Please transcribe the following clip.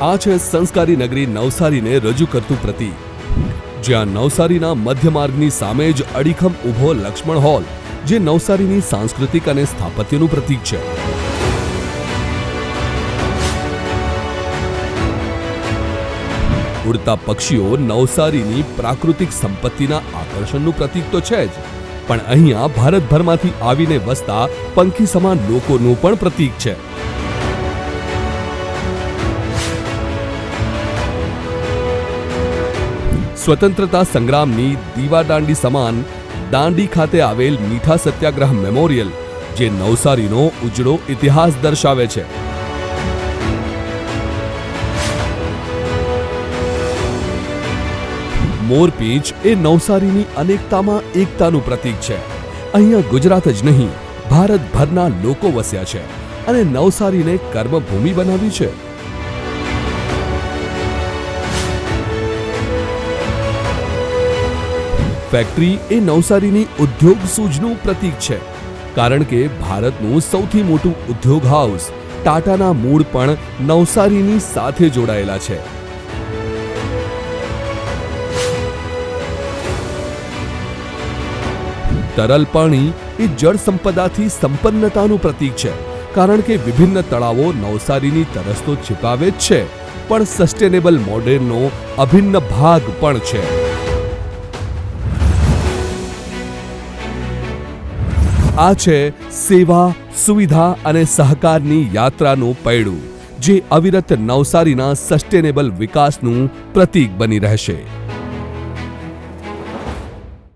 આ છે સંસ્કારી નગરી નવસારીને રજૂ કરતું પ્રતીક, જ્યાં નવસારીના મધ્ય માર્ગની સામે જ અડીખમ ઊભો લક્ષ્મણ હોલ, જે નવસારીની સાંસ્કૃતિક અને સ્થાપત્યનું પ્રતીક છે. ઉડતા પક્ષીઓ નવસારીની પ્રાકૃતિક સંપત્તિના આકર્ષણનું પ્રતીક તો છે જ, પણ અહીંયા ભારતભરમાંથી આવીને વસતા પંખી સમાન લોકોનું પણ પ્રતીક છે. સ્વતંત્રતા સંગ્રામની દીવાદાંડી સમાન દાંડી ખાતે આવેલ મીઠા સત્યાગ્રહ મેમોરિયલ, જે નવસારીનો ઉજળો ઇતિહાસ દર્શાવે છે. મોરપીંછ એ નવસારીની અનેકતામાં એકતાનું પ્રતીક છે. અહીંયા ગુજરાત જ નહીં, ભારતભરના લોકો વસ્યા છે અને નવસારીને કર્મભૂમિ બનાવી છે. ફેક્ટરી એ નવસારીની ઉદ્યોગ સૂઝનું પ્રતીક છે, કારણ કે ભારતનું સૌથી મોટું ઉદ્યોગ હાઉસ ટાટાના મૂળ પણ નવસારીની સાથે જોડાયેલા છે. તરલ પાણી એ જળ સંપદાથી સંપન્નતાનું પ્રતીક છે, કારણ કે વિભિન્ન તળાવો નવસારીની તરસ તો છીપાવે જ છે, પણ સસ્ટેનેબલ મોડેલનો અભિન્ન ભાગ પણ છે. આ છે સેવા, સુવિધા અને સહકારની યાત્રાનું પૈડું, જે અવિરત નવસારીના સસ્ટેનેબલ વિકાસનું પ્રતીક બની રહેશે.